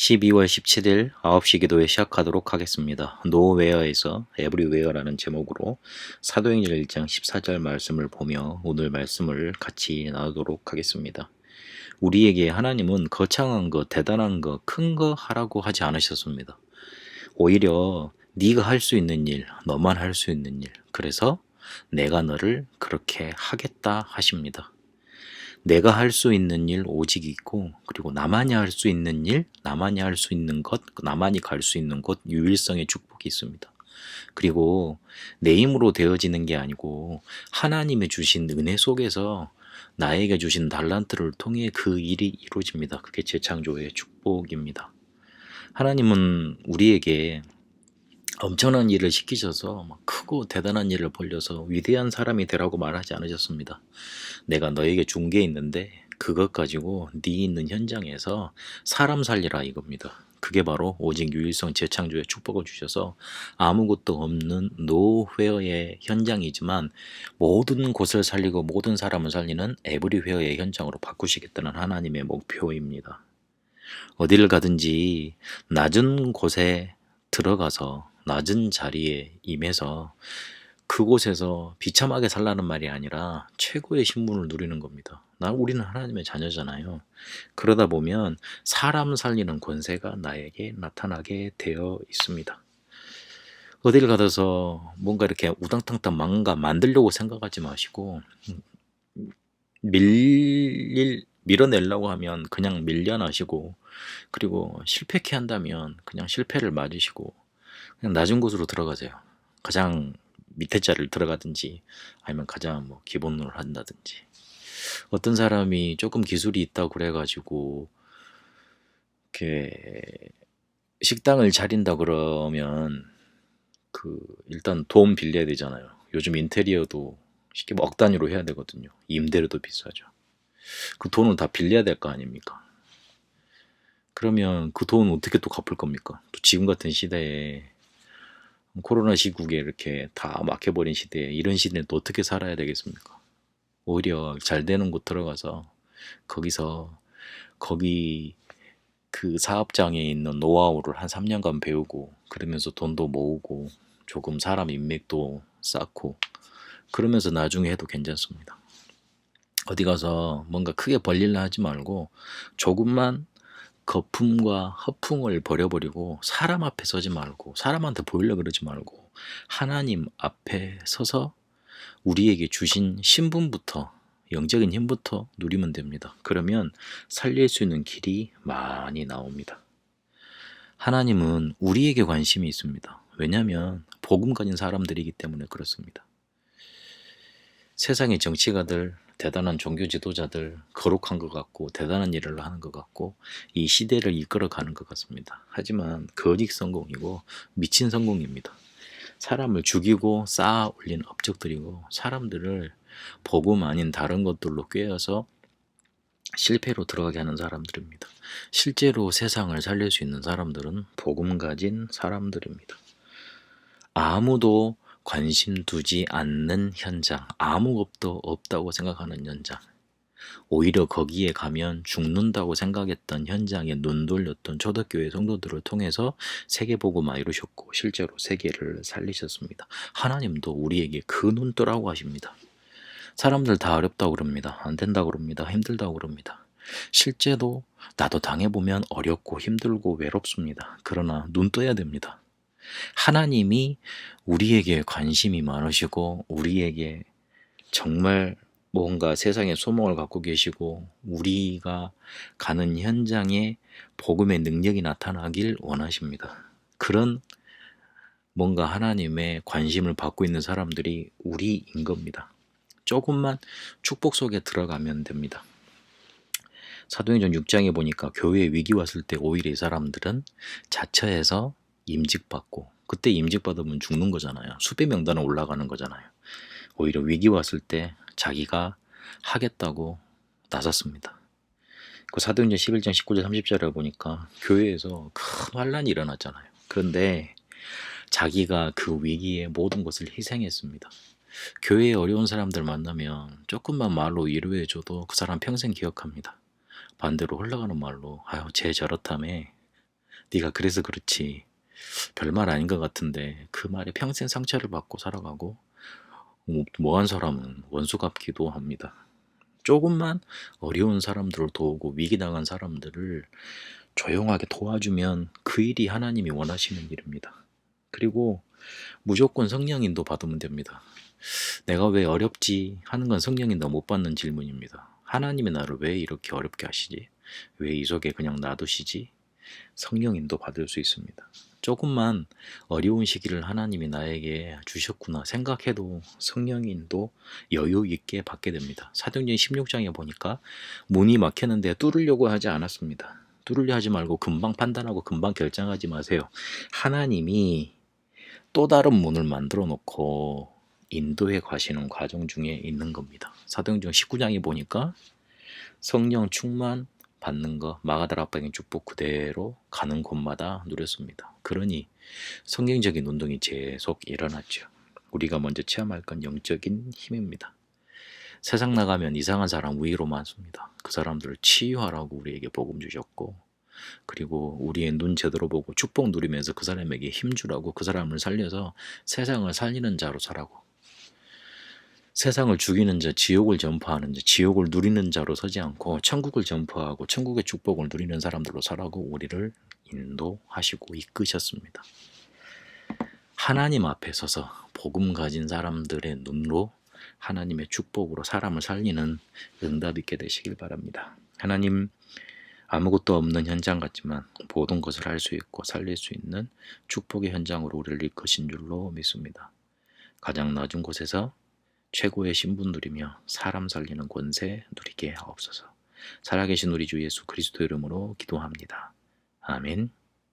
12월 17일 9시 기도회 시작하도록 하겠습니다. 노웨어에서 에브리웨어라는 제목으로 사도행전 1장 14절 말씀을 보며 오늘 말씀을 같이 나누도록 하겠습니다. 우리에게 하나님은 거창한 것, 대단한 것, 큰 거 하라고 하지 않으셨습니다. 오히려 네가 할 수 있는 일, 너만 할 수 있는 일, 그래서 내가 너를 그렇게 하겠다 하십니다. 내가 할 수 있는 일 오직 있고, 그리고 나만이 할 수 있는 일, 나만이 할 수 있는 것, 나만이 갈 수 있는 곳, 유일성의 축복이 있습니다. 그리고 내 힘으로 되어지는 게 아니고 하나님의 주신 은혜 속에서 나에게 주신 달란트를 통해 그 일이 이루어집니다. 그게 재창조의 축복입니다. 하나님은 우리에게 엄청난 일을 시키셔서 막 크고 대단한 일을 벌려서 위대한 사람이 되라고 말하지 않으셨습니다. 내가 너에게 준 게 있는데 그것 가지고 네 있는 현장에서 사람 살리라 이겁니다. 그게 바로 오직 유일성 재창조의 축복을 주셔서 아무것도 없는 노회어의 현장이지만 모든 곳을 살리고 모든 사람을 살리는 에브리회어의 현장으로 바꾸시겠다는 하나님의 목표입니다. 어디를 가든지 낮은 곳에 들어가서 낮은 자리에 임해서 그곳에서 비참하게 살라는 말이 아니라 최고의 신분을 누리는 겁니다. 우리는 하나님의 자녀잖아요. 그러다 보면 사람 살리는 권세가 나에게 나타나게 되어 있습니다. 어디를 가서 뭔가 이렇게 우당탕탕 뭔가 만들려고 생각하지 마시고 밀어내려고 하면 그냥 밀려나시고, 그리고 실패케 한다면 그냥 실패를 맞으시고 그냥 낮은 곳으로 들어가세요. 가장 밑에 자리를 들어가든지 아니면 가장 기본으로 한다든지. 어떤 사람이 조금 기술이 있다고 그래가지고 이렇게 식당을 차린다 그러면 일단 돈 빌려야 되잖아요. 요즘 인테리어도 쉽게 억 단위로 해야 되거든요. 임대료도 비싸죠. 그 돈을 다 빌려야 될 거 아닙니까? 그러면 그 돈 어떻게 또 갚을 겁니까? 또 지금 같은 시대에, 코로나 시국에 이렇게 다 막혀버린 시대에, 이런 시대에 또 어떻게 살아야 되겠습니까? 오히려 잘 되는 곳 들어가서 거기 그 사업장에 있는 노하우를 한 3년간 배우고, 그러면서 돈도 모으고 조금 사람 인맥도 쌓고, 그러면서 나중에 해도 괜찮습니다. 어디 가서 뭔가 크게 벌릴라 하지 말고 조금만 거품과 허풍을 버려버리고 사람 앞에 서지 말고 사람한테 보이려 그러지 말고 하나님 앞에 서서 우리에게 주신 신분부터, 영적인 힘부터 누리면 됩니다. 그러면 살릴 수 있는 길이 많이 나옵니다. 하나님은 우리에게 관심이 있습니다. 왜냐하면 복음 가진 사람들이기 때문에 그렇습니다. 세상의 정치가들, 대단한 종교 지도자들, 거룩한 것 같고 대단한 일을 하는 것 같고 이 시대를 이끌어가는 것 같습니다. 하지만 거짓 성공이고 미친 성공입니다. 사람을 죽이고 쌓아 올린 업적들이고 사람들을 복음 아닌 다른 것들로 꿰어서 실패로 들어가게 하는 사람들입니다. 실제로 세상을 살릴 수 있는 사람들은 복음 가진 사람들입니다. 아무도 관심 두지 않는 현장, 아무것도 없다고 생각하는 현장, 오히려 거기에 가면 죽는다고 생각했던 현장에 눈 돌렸던 초대교회 성도들을 통해서 세계복음화 이루셨고 실제로 세계를 살리셨습니다. 하나님도 우리에게 그 눈 뜨라고 하십니다. 사람들 다 어렵다고 그럽니다. 안 된다고 그럽니다. 힘들다고 그럽니다. 실제로 나도 당해보면 어렵고 힘들고 외롭습니다. 그러나 눈 떠야 됩니다. 하나님이 우리에게 관심이 많으시고 우리에게 정말 뭔가 세상에 소망을 갖고 계시고 우리가 가는 현장에 복음의 능력이 나타나길 원하십니다. 그런 뭔가 하나님의 관심을 받고 있는 사람들이 우리인 겁니다. 조금만 축복 속에 들어가면 됩니다. 사도행전 6장에 보니까 교회에 위기 왔을 때 오히려 이 사람들은 자처해서 임직받고, 그때 임직받으면 죽는 거잖아요. 수배 명단에 올라가는 거잖아요. 오히려 위기 왔을 때 자기가 하겠다고 나섰습니다. 그 사도행전 11장 19절 30절에 보니까 교회에서 큰 환란이 일어났잖아요. 그런데 자기가 그 위기에 모든 것을 희생했습니다. 교회에 어려운 사람들 만나면 조금만 말로 위로해줘도 그 사람 평생 기억합니다. 반대로 흘러가는 말로 아유 쟤 저렇다며 네가 그래서 그렇지. 별말 아닌 것 같은데 그 말에 평생 상처를 받고 살아가고 뭐한 사람은 원수 갚기도 합니다. 조금만 어려운 사람들을 도우고 위기당한 사람들을 조용하게 도와주면 그 일이 하나님이 원하시는 일입니다. 그리고 무조건 성령 인도 받으면 됩니다. 내가 왜 어렵지 하는 건 성령 인도 못 받는 질문입니다. 하나님이 나를 왜 이렇게 어렵게 하시지? 왜 이 속에 그냥 놔두시지? 성령 인도 받을 수 있습니다. 조금만 어려운 시기를 하나님이 나에게 주셨구나 생각해도 성령 인도 여유 있게 받게 됩니다. 사도행전 16장에 보니까 문이 막혔는데 뚫으려고 하지 않았습니다. 뚫으려 하지 말고 금방 판단하고 금방 결정하지 마세요. 하나님이 또 다른 문을 만들어 놓고 인도해 가시는 과정 중에 있는 겁니다. 사도행전 19장에 보니까 성령 충만 받는 거 마가다라 압박의 축복 그대로 가는 곳마다 누렸습니다. 그러니 성경적인 운동이 계속 일어났죠. 우리가 먼저 체험할 건 영적인 힘입니다. 세상 나가면 이상한 사람 위로 많습니다. 그 사람들을 치유하라고 우리에게 복음 주셨고, 그리고 우리의 눈 제대로 보고 축복 누리면서 그 사람에게 힘 주라고, 그 사람을 살려서 세상을 살리는 자로 살라고, 세상을 죽이는 자, 지옥을 전파하는 자, 지옥을 누리는 자로 서지 않고 천국을 전파하고 천국의 축복을 누리는 사람들로 살라고 우리를 인도하시고 이끄셨습니다. 하나님 앞에 서서 복음 가진 사람들의 눈으로 하나님의 축복으로 사람을 살리는 응답 있게 되시길 바랍니다. 하나님, 아무것도 없는 현장 같지만 모든 것을 할 수 있고 살릴 수 있는 축복의 현장으로 우리를 이끄신 줄로 믿습니다. 가장 낮은 곳에서 최고의 신분 누리며 사람 살리는 권세 누리게 하옵소서. 살아계신 우리 주 예수 그리스도 이름으로 기도합니다. 아멘.